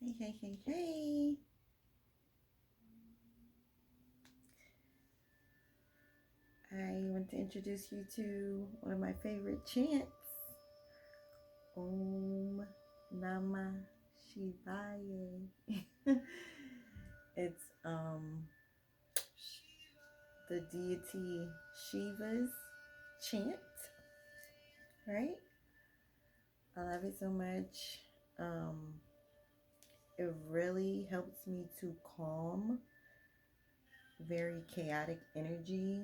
Hey, hey, hey, hey. I want to introduce you to one of my favorite chants. Om Namah Shivaya. It's the deity Shiva's chant, right? I love it so much. Um, it really helps me to calm very chaotic energy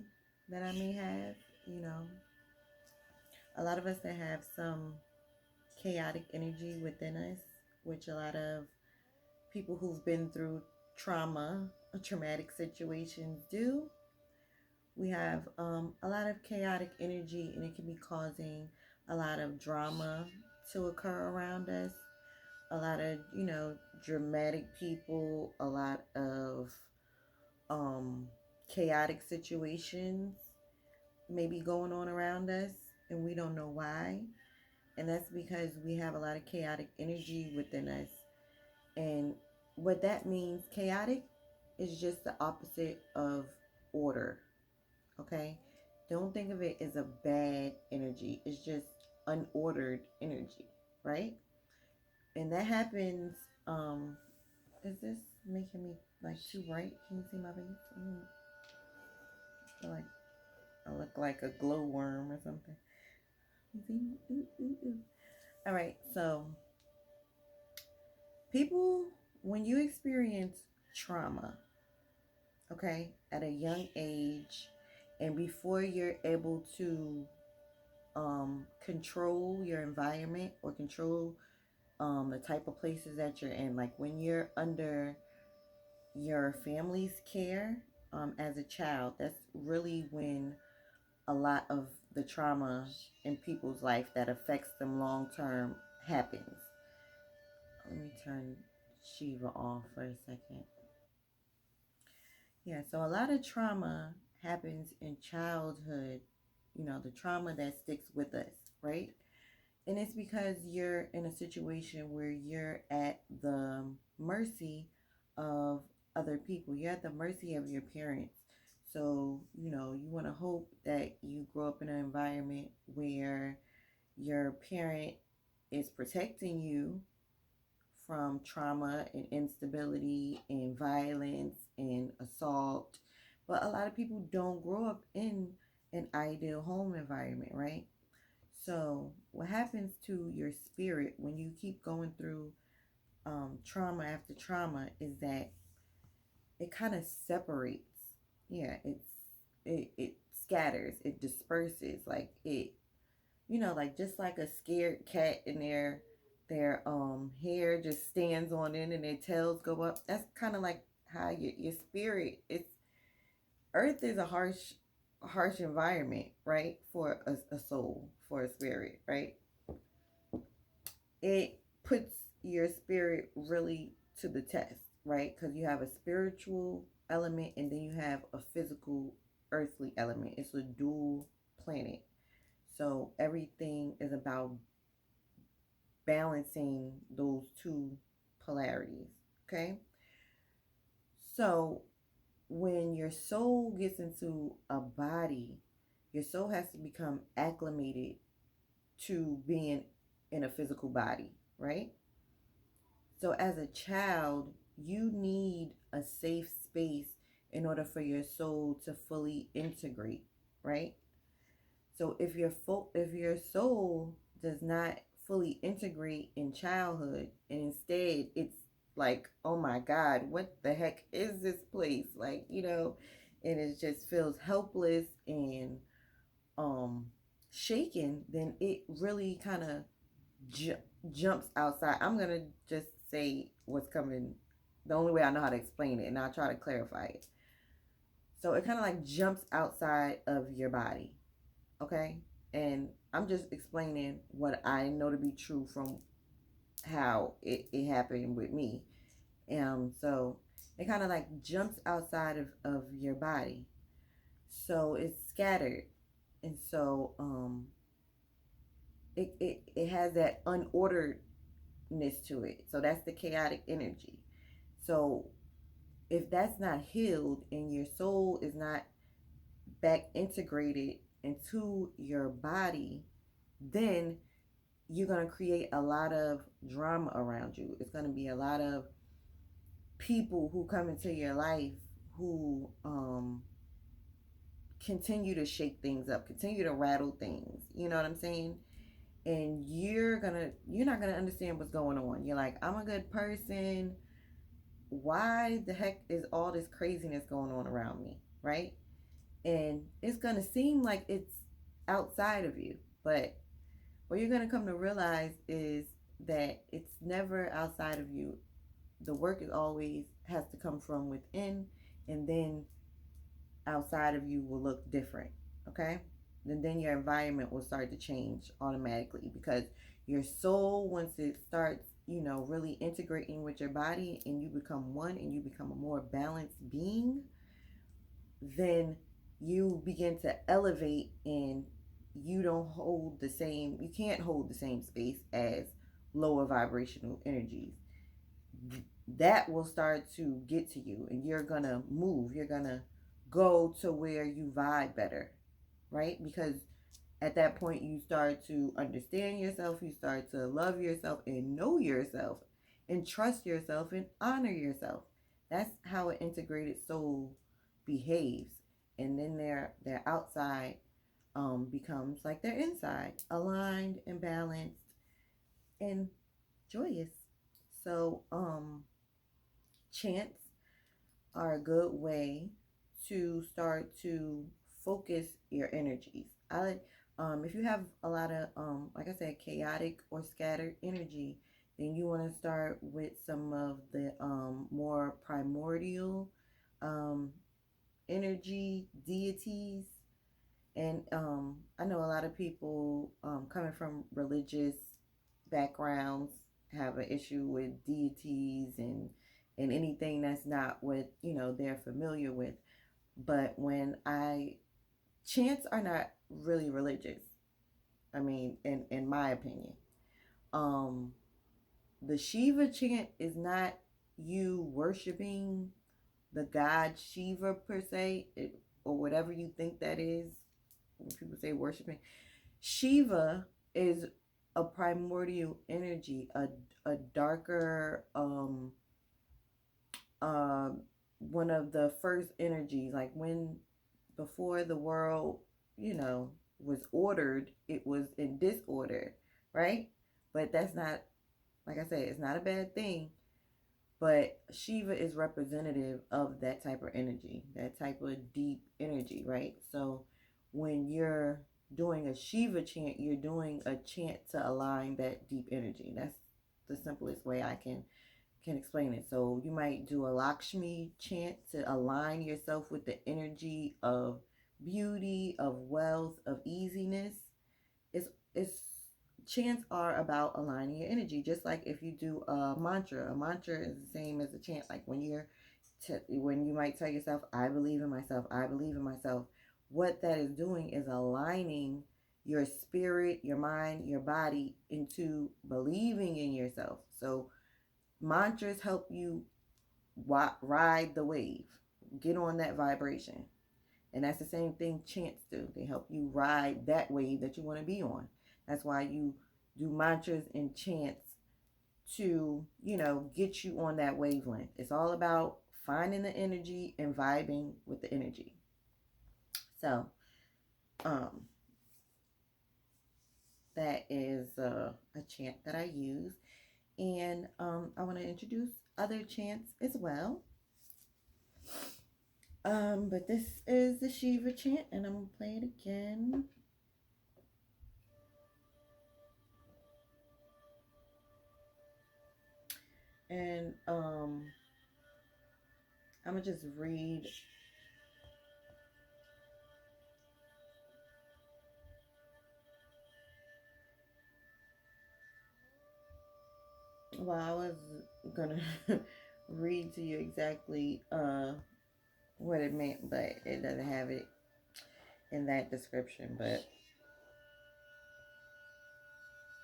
that I may have. You know, a lot of us that have some chaotic energy within us, which a lot of people who've been through trauma or traumatic situations do. We have a lot of chaotic energy, and it can be causing a lot of drama to occur around us. A lot of, dramatic people, a lot of um, chaotic situations maybe going on around us, and we don't know why. And that's because we have a lot of chaotic energy within us. And what that means, chaotic is just the opposite of order. Okay? Don't think of it as a bad energy. It's just unordered energy, right? And that happens. Is this making me like too bright? Can you see my face? I feel like I look like a glowworm or something. You see? Ooh, ooh, ooh. All right, so people, when you experience trauma, okay, at a young age, and before you're able to control your environment or control the type of places that you're in, like when you're under your family's care as a child, that's really when a lot of the trauma in people's life that affects them long term happens. Let me turn Shiva off for a second. Yeah, so a lot of trauma happens in childhood, the trauma that sticks with us, right? And it's because you're in a situation where you're at the mercy of other people. You're at the mercy of your parents. So, you want to hope that you grow up in an environment where your parent is protecting you from trauma and instability and violence and assault. But a lot of people don't grow up in an ideal home environment, right? So, what happens to your spirit when you keep going through trauma after trauma is that it kind of separates. Yeah, it scatters, it disperses, like it, like just like a scared cat in their hair just stands on end and their tails go up. That's kind of like how your spirit. It's Earth is a harsh environment, right? For a soul, for a spirit, right? It puts your spirit really to the test, right? Because you have a spiritual element and then you have a physical earthly element. It's a dual planet. So everything is about balancing those two polarities. Okay. So when your soul gets into a body, your soul has to become acclimated to being in a physical body, right? So as a child, you need a safe space in order for your soul to fully integrate, right? So if your soul does not fully integrate in childhood, and instead it's like, oh my God, what the heck is this place? Like, and it just feels helpless and um shaken, then it really kind of ju- jumps outside. I'm gonna just say what's coming, the only way I know how to explain it, and I'll try to clarify it. So it kind of like jumps outside of your body, okay? And I'm just explaining what I know to be true from how it happened with me. So it kind of like jumps outside of your body. So it's scattered. And so it has that unordered to it. So that's the chaotic energy. So if that's not healed and your soul is not back integrated into your body, then you're going to create a lot of drama around you. It's going to be a lot of people who come into your life who continue to shake things up, continue to rattle things. You know what I'm saying? And you're not gonna understand what's going on. You're like, I'm a good person. Why the heck is all this craziness going on around me? Right? And it's gonna seem like it's outside of you, but what you're gonna come to realize is that it's never outside of you. The work is always has to come from within, and then outside of you will look different. Okay? And then your environment will start to change automatically because your soul, once it starts, really integrating with your body and you become one and you become a more balanced being, then you begin to elevate and you can't hold the same space as lower vibrational energies. That will start to get to you and you're gonna move. You're gonna go to where you vibe better, right? Because at that point you start to understand yourself, you start to love yourself and know yourself and trust yourself and honor yourself. That's how an integrated soul behaves. And then their outside becomes like their inside, aligned and balanced and joyous. So chants are a good way to start to focus your energies. If you have a lot of like I said, chaotic or scattered energy, then you want to start with some of the more primordial um, energy deities. And I know a lot of people coming from religious backgrounds have an issue with deities and anything that's not what they're familiar with. But when I chants are not really religious. I mean, in my opinion, um, the Shiva chant is not you worshiping the god Shiva per se, or whatever you think that is. When people say worshiping, Shiva is a primordial energy, a darker uh, one of the first energies, like when before the world, was ordered, it was in disorder, right? But that's not, like I said, it's not a bad thing. But Shiva is representative of that type of energy, that type of deep energy, right? So when you're doing a Shiva chant, you're doing a chant to align that deep energy. That's the simplest way I can explain it. So you might do a Lakshmi chant to align yourself with the energy of beauty, of wealth, of easiness. It's chants are about aligning your energy. Just like if you do a mantra is the same as a chant. Like when you might tell yourself, "I believe in myself. I believe in myself." What that is doing is aligning your spirit, your mind, your body into believing in yourself. So mantras help you ride the wave, get on that vibration. And that's the same thing chants do. They help you ride that wave that you want to be on. That's why you do mantras and chants to, get you on that wavelength. It's all about finding the energy and vibing with the energy. So, um, that is a chant that I use. And I want to introduce other chants as well. But this is the Shiva chant, and I'm gonna play it again. And I'm gonna just read. Well, I was gonna read to you exactly what it meant, but it doesn't have it in that description. But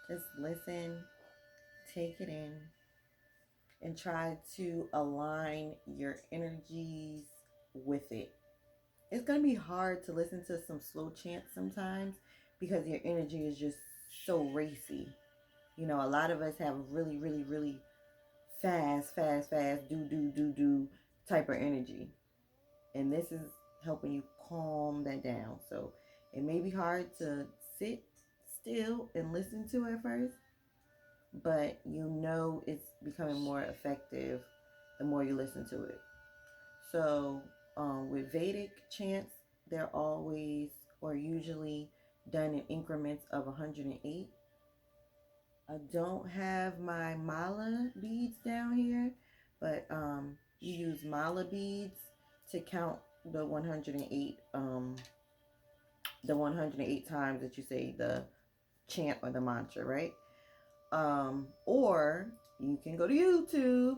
just listen take it in and try to align your energies with it. It's going to be hard to listen to some slow chants sometimes because your energy is just so racy. You know, a lot of us have really, really, really fast, do type of energy. And this is helping you calm that down. So it may be hard to sit still and listen to at first, but you know it's becoming more effective the more you listen to it. So with Vedic chants, they're always or usually done in increments of 108. I don't have my mala beads down here, but you use mala beads to count the 108 times that you say the chant or the mantra, right? Or you can go to YouTube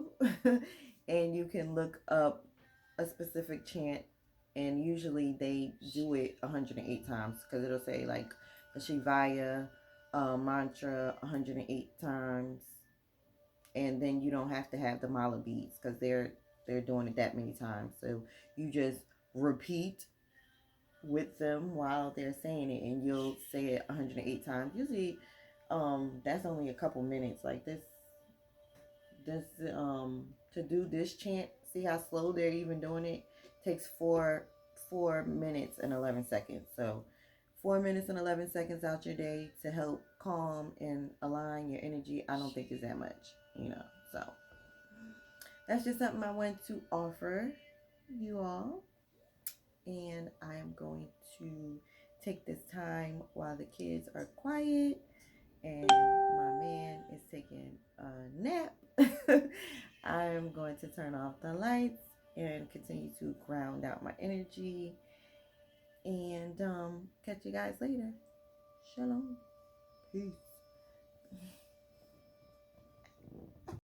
and you can look up a specific chant, and usually they do it 108 times because it'll say like the Shivaya mantra 108 times, and then you don't have to have the mala beads because they're doing it that many times. So you just repeat with them while they're saying it, and you'll say it 108 times. Usually that's only a couple minutes. Like this to do this chant, see how slow they're even doing it, takes 4 minutes and 11 seconds. So 4 minutes and 11 seconds out your day to help calm and align your energy, I don't think is that much, you know. So that's just something I want to offer you all. And I am going to take this time while the kids are quiet and my man is taking a nap. I'm going to turn off the lights and continue to ground out my energy. And catch you guys later. Shalom. Peace.